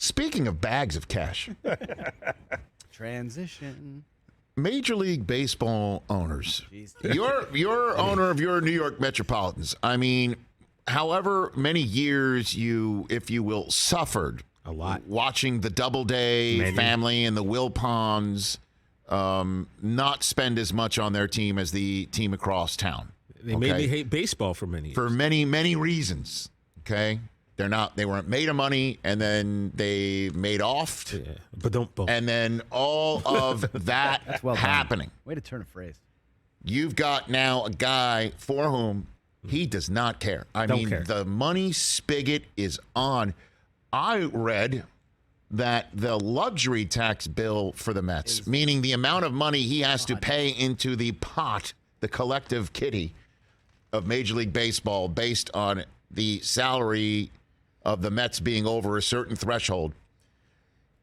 Speaking of bags of cash, Transition. Major League Baseball owners, you're owner of your New York Metropolitans. I mean, however many years you, if you will, suffered a lot watching the Doubleday family and the Wilpons not spend as much on their team as the team across town. They made me hate baseball for many years. For many reasons. Okay. They weren't made of money, and then they made off. Yeah, but don't. And then all of that happening. Way to turn a phrase. You've got now a guy for whom he does not care. I mean, the money spigot is on. I read that the luxury tax bill for the Mets, meaning the amount of money he has to pay into the pot, the collective kitty of Major League Baseball based on the salary of the Mets being over a certain threshold.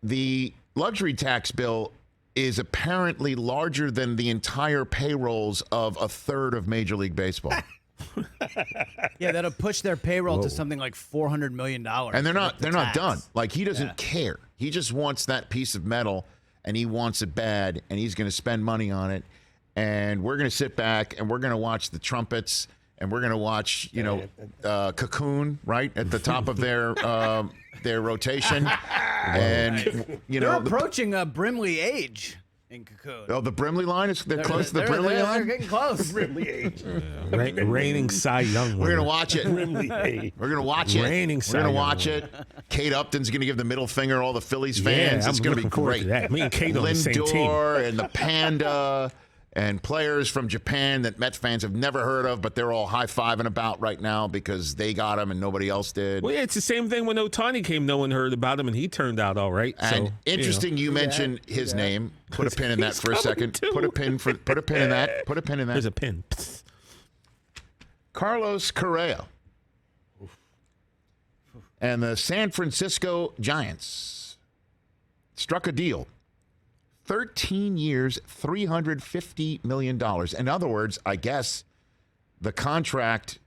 The luxury tax bill is apparently larger than the entire payrolls of a third of Major League Baseball. Yeah, that'll push their payroll to something like $400 million. And they're not done. Like, he doesn't care. He just wants that piece of metal, and he wants it bad, and he's going to spend money on it. And we're going to sit back, and we're going to watch the trumpets, and we're going to watch, Cocoon, right, at the top of their rotation. And, they're approaching a Brimley age in Cocoon. Oh, the Brimley line? They're close to the Brimley line? They're getting close. Brimley age. Reigning Cy Young. We're going to watch it. Brimley age. We're going to watch it. Reigning Cy We're going to Young watch it. Kate Upton's going to give the middle finger to all the Phillies fans. Yeah, it's going to be great. Me and Kate on the same team. Lindor and the Panda and players from Japan that Mets fans have never heard of, but they're all high-fiving about right now because they got him and nobody else did. Well, yeah, it's the same thing when Ohtani came. No one heard about him, and he turned out all right. And interesting, you mentioned his name. Put a pin in that for a second. Put a pin in that. Put a pin in that. There's a pin. Carlos Correa and the San Francisco Giants struck a deal. 13 years, $350 million. In other words, I guess the contract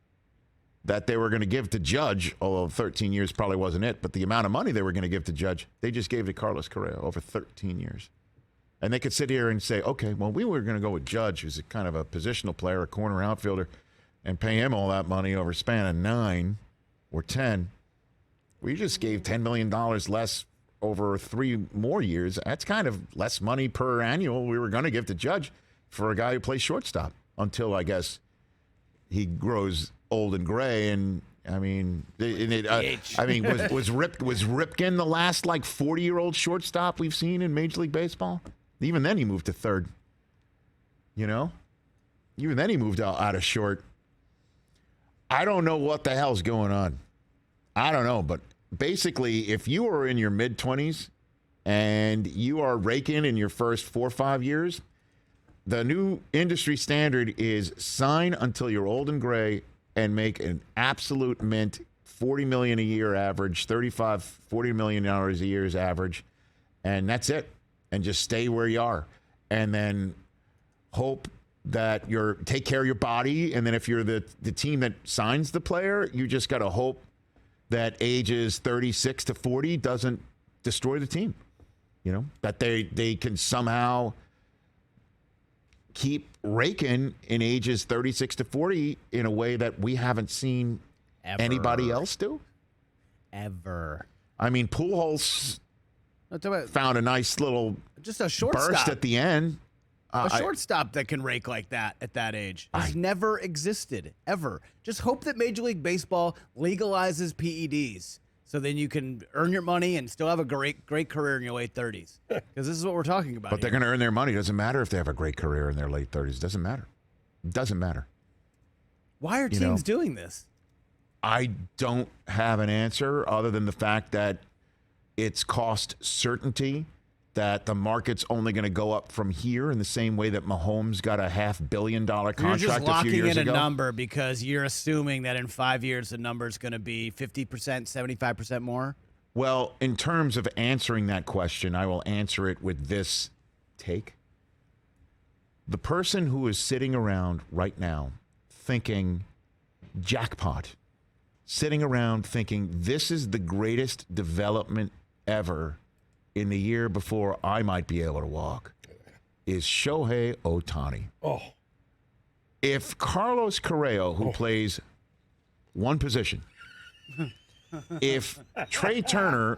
that they were going to give to Judge, although 13 years probably wasn't it, but the amount of money they were going to give to Judge, they just gave to Carlos Correa over 13 years. And they could sit here and say, okay, well, we were going to go with Judge, who's a kind of a positional player, a corner outfielder, and pay him all that money over a span of 9 or 10. We just gave $10 million less over 3 more years. That's kind of less money per annual we were going to give to Judge for a guy who plays shortstop until, I guess, he grows old and gray. And I mean, was Ripken the last 40-year-old shortstop we've seen in Major League Baseball? Even then, he moved to third. Even then, he moved out of short. I don't know what the hell's going on. I don't know, but basically, if you are in your mid-20s and you are raking in your first 4 or 5 years, the new industry standard is sign until you're old and gray and make an absolute mint $40 million a year average, $40 million a year's average, and that's it. And just stay where you are. And then hope that take care of your body. And then if you're the team that signs the player, you just got to hope that ages 36 to 40 doesn't destroy the team. That they can somehow keep raking in ages 36 to 40 in a way that we haven't seen anybody else do. Ever. I mean, Pujols found a nice little just a shortstop burst at the end. A shortstop that can rake like that at that age has never existed, ever. Just hope that Major League Baseball legalizes PEDs so then you can earn your money and still have a great career in your late 30s. Because this is what we're talking about. But they're going to earn their money. It doesn't matter if they have a great career in their late 30s. It doesn't matter. It doesn't matter. Why are teams doing this? I don't have an answer other than the fact that it's cost certainty, that the market's only going to go up from here in the same way that Mahomes got a $500 million contract a few years ago. You're just locking in a number because you're assuming that in 5 years the number's going to be 50%, 75% more? Well, in terms of answering that question, I will answer it with this take. The person who is sitting around right now thinking, jackpot, sitting around thinking, this is the greatest development ever in the year before I might be able to walk is Shohei Ohtani. Oh. If Carlos Correa, who plays one position, if Trey Turner,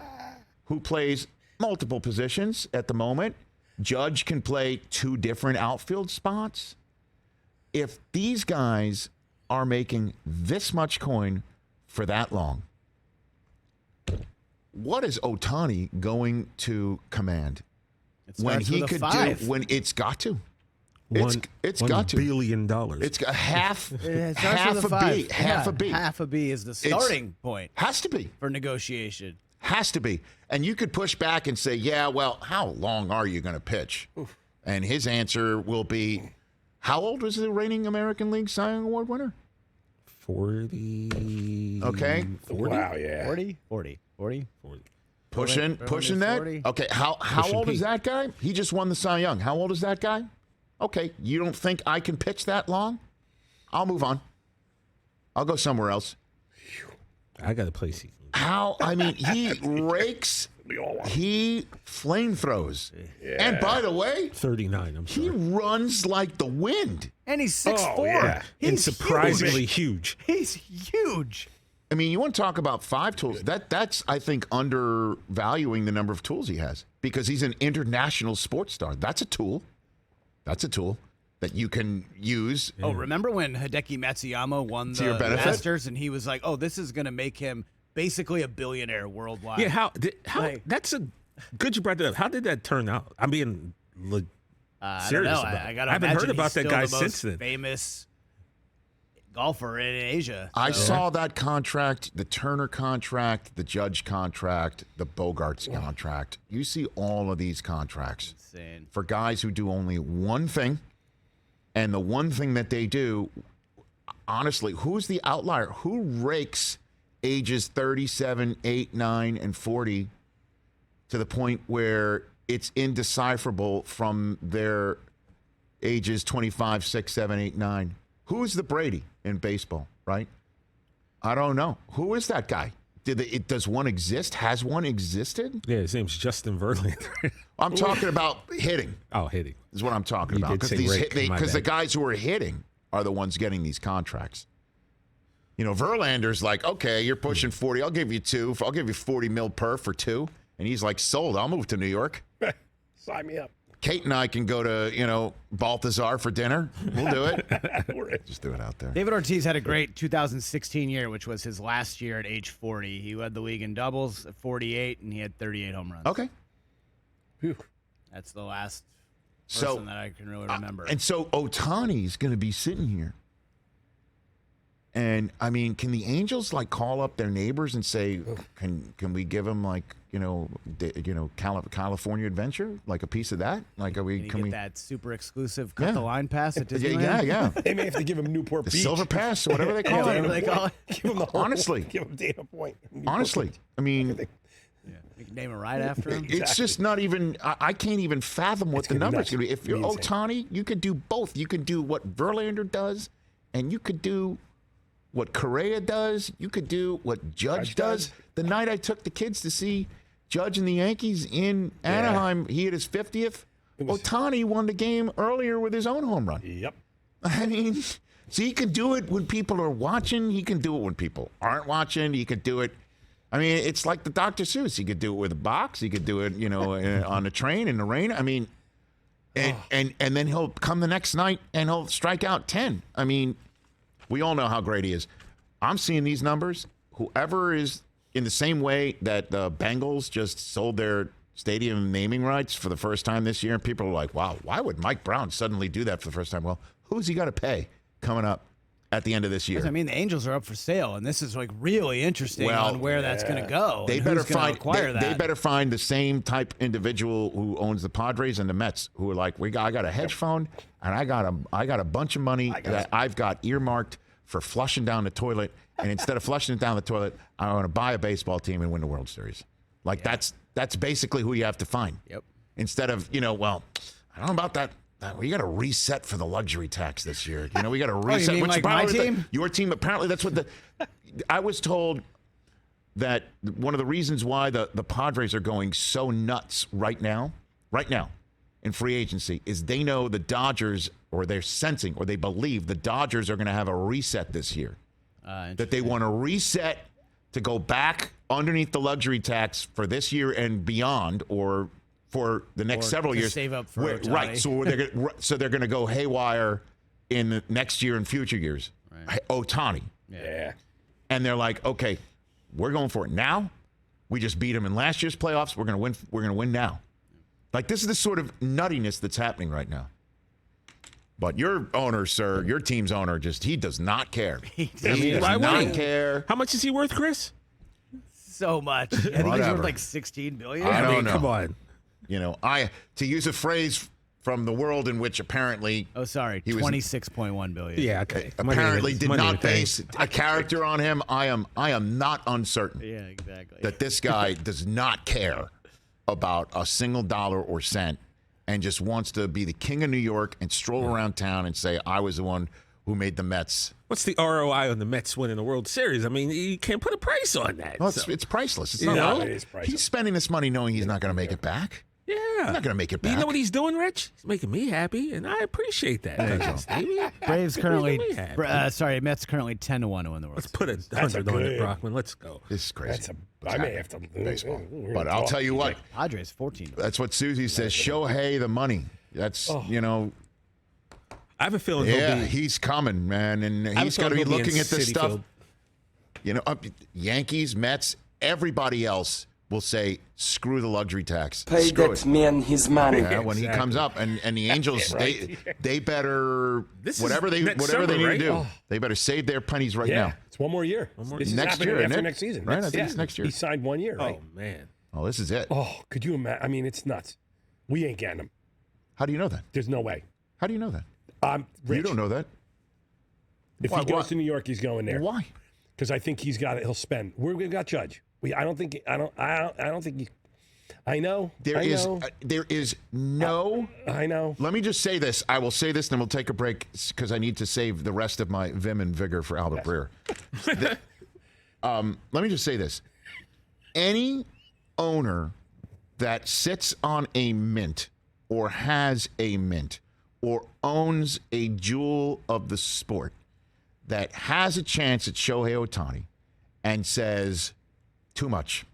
who plays multiple positions at the moment, Judge can play 2 different outfield spots. If these guys are making this much coin for that long, what is Ohtani going to command when he could do? When it's got to, it's got to $1 billion. It's got half a B. Half a B is the starting point. Has to be for negotiation. Has to be. And you could push back and say, yeah, well, how long are you going to pitch? Oof. And his answer will be, how old was the reigning American League Cy Young Award winner? 40. Okay. 40? Wow, yeah. 40. Pushing that? 40. Okay, how old is that guy? He just won the Cy Young. How old is that guy? Okay, you don't think I can pitch that long? I'll move on. I'll go somewhere else. I got to play season. He rakes, he flamethrows. Yeah. And by the way, 39, I'm sorry. He runs like the wind. And he's 6'4". Yeah. He's surprisingly huge. He's huge. I mean, you want to talk about 5 tools. That's I think, undervaluing the number of tools he has because he's an international sports star. That's a tool. That you can use. Oh, remember when Hideki Matsuyama won the Masters and he was like, oh, this is going to make him basically a billionaire worldwide. Yeah, how that's a good you brought that up. How did that turn out? I'm being serious about it. I haven't heard about that guy since then. Famous golfer in Asia. I saw that contract, the Turner contract, the Judge contract, the Bogarts contract. You see all of these contracts for guys who do only one thing, and the one thing that they do, honestly, who's the outlier? Who rakes ages 37, 8, 9, and 40 to the point where it's indecipherable from their ages 25, 6, 7, 8, 9? Who's the Brady in baseball, right? I don't know. Who is that guy? Does one exist? Has one existed? Yeah, his name's Justin Verlander. I'm talking about hitting. Oh, hitting. Is what I'm talking about. Because the guys who are hitting are the ones getting these contracts. You know, Verlander's like, okay, you're pushing 40. I'll give you 2. I'll give you 40 mil per for 2. And he's like, sold. I'll move to New York. Sign me up. Kate and I can go to, Balthazar for dinner. We'll do it. Just do it out there. David Ortiz had a great 2016 year, which was his last year at age 40. He led the league in doubles at 48, and he had 38 home runs. Okay. Whew. That's the last person that I can really remember. And so Ohtani's going to be sitting here. And, I mean, can the Angels, call up their neighbors and say, can we give them, California Adventure? Like a piece of that? Can we get that super exclusive cut the line pass at Disneyland? Yeah. They may have to give him Newport Beach. The Silver Pass, or whatever they call it. Give him the whole, honestly. Give him Dana Point. Honestly. I mean, you can name it right after him. It's just not even, I can't even fathom what the number's going to be. If you're Ohtani, you could do both. You can do what Verlander does, and you could do what Correa does. You could do what Judge does. The night I took the kids to see Judge and the Yankees in Anaheim, he had his 50th. Ohtani won the game earlier with his own home run. Yep. I mean, so he can do it when people are watching. He can do it when people aren't watching. He could do it. I mean, it's like the Dr. Seuss. He could do it with a box. He could do it, on a train in the rain. I mean, and then he'll come the next night and he'll strike out 10. I mean, we all know how great he is. I'm seeing these numbers. Whoever is in the same way that the Bengals just sold their stadium naming rights for the first time this year, and people are like, wow, why would Mike Brown suddenly do that for the first time? Well, who's he got to pay coming up at the end of this year? I mean, the Angels are up for sale, and this is really interesting on where that's going to go. They better find the same type individual who owns the Padres and the Mets, who are like, I got a hedge fund, and I got a bunch of money that I've got earmarked for flushing down the toilet, and instead of flushing it down the toilet, I want to buy a baseball team and win the World Series. That's basically who you have to find. Yep. Instead of, I don't know about that. We got to reset for the luxury tax this year. We got to reset. You mean like my team? Your team, apparently that's what I was told that one of the reasons why the Padres are going so nuts right now in free agency is they know the Dodgers, or they're sensing, or they believe the Dodgers are going to have a reset this year. That they want to reset to go back underneath the luxury tax for this year and beyond, or for the next several years. Save up for Ohtani. Right. So they're going to go haywire in the next year and future years. Right. Ohtani. Yeah. And they're like, okay, we're going for it now. We just beat them in last year's playoffs. We're going to win. We're going to win now. Like, this is the sort of nuttiness that's happening right now. But your owner, sir, your team's owner, he does not care. He does not care. How much is he worth, Chris? So much. I think he's worth like $16 billion. I don't know. Come on. To use a phrase from the world in which apparently he was $26.1 billion. Yeah, okay. Apparently did not base a character on him. I am not uncertain. Yeah, exactly. That this guy does not care about a single dollar or cent and just wants to be the king of New York and stroll around town and say, I was the one who made the Mets. What's the ROI on the Mets winning the World Series? I mean, you can't put a price on that. Well, it's priceless. It's You not. know? It is priceless. He's spending this money knowing he's not going to make it back. Yeah. He's not going to make it back. You know what he's doing, Rich? He's making me happy, and I appreciate that. Braves currently, Mets Mets currently 10-1 to win the World Let's put a Series. 100 on it, Brockman. Let's go. This is crazy. I may have to baseball. But I'll tell you what. Padres 14. That's what Susie says. Shohei the money. That's, I have a feeling he's coming, man. And he's got to be looking at this stuff. Field. Yankees, Mets, everybody else will say, screw the luxury tax. Pay Screw that it. man his money. Yeah, when he comes up, and the Angels, they better, whatever they need to do, they better save their pennies right now. It's one more year. This is next happening year, after isn't it? next season. Right, I think it's next year. He signed 1 year, right? Oh, man. Oh, this is it. Oh, could you imagine? I mean, it's nuts. We ain't getting him. How do you know that? There's no way. How do you know that? Rich, You don't know that. If he goes to New York, he's going there. Why? Because I think he'll spend. We've got Judge. I don't think he. I know. There is no. I know. Let me just say this. I will say this, and then we'll take a break because I need to save the rest of my vim and vigor for Albert Breer. Let me just say this. Any owner that sits on a mint or has a mint or owns a jewel of the sport that has a chance at Shohei Ohtani and says, too much,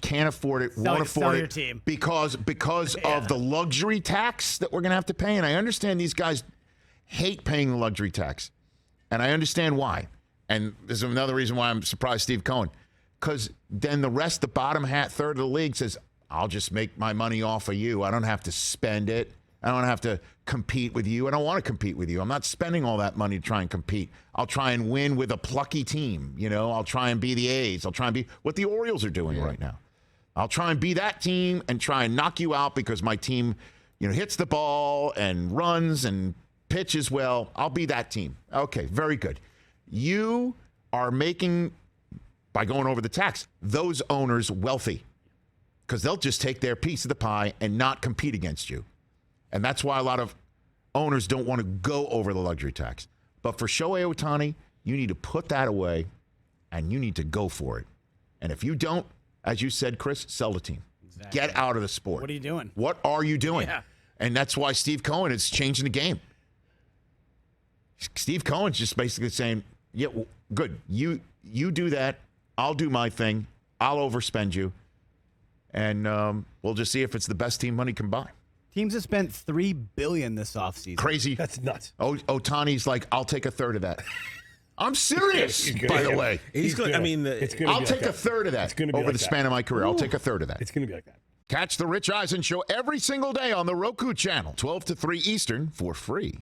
can't afford it, won't afford your it team. because of the luxury tax that we're going to have to pay. And I understand these guys hate paying the luxury tax, and I understand why. And this is another reason why I'm surprised Steve Cohen, because then the bottom third of the league says, I'll just make my money off of you. I don't have to spend it. I don't have to compete with you. I don't want to compete with you. I'm not spending all that money to try and compete. I'll try and win with a plucky team. I'll try and be the A's. I'll try and be what the Orioles are doing right now. I'll try and be that team and try and knock you out because my team, hits the ball and runs and pitches well. I'll be that team. Okay, very good. You are making, by going over the tax, those owners wealthy because they'll just take their piece of the pie and not compete against you. And that's why a lot of owners don't want to go over the luxury tax. But for Shohei Ohtani, you need to put that away and you need to go for it. And if you don't, as you said, Chris, sell the team. Exactly. Get out of the sport. What are you doing? What are you doing? Yeah. And that's why Steve Cohen is changing the game. Steve Cohen's just basically saying, yeah, well, good. You do that. I'll do my thing. I'll overspend you. And we'll just see if it's the best team money can buy. Teams have spent $3 billion this offseason. Crazy. That's nuts. Ohtani's like, I'll take a third of that. I'm serious, by the way. He's going. I mean, I'll take a third of that over the span of my career. I'll take a third of that. It's going to be like that. Catch the Rich Eisen Show every single day on the Roku channel, 12 to 3 Eastern, for free.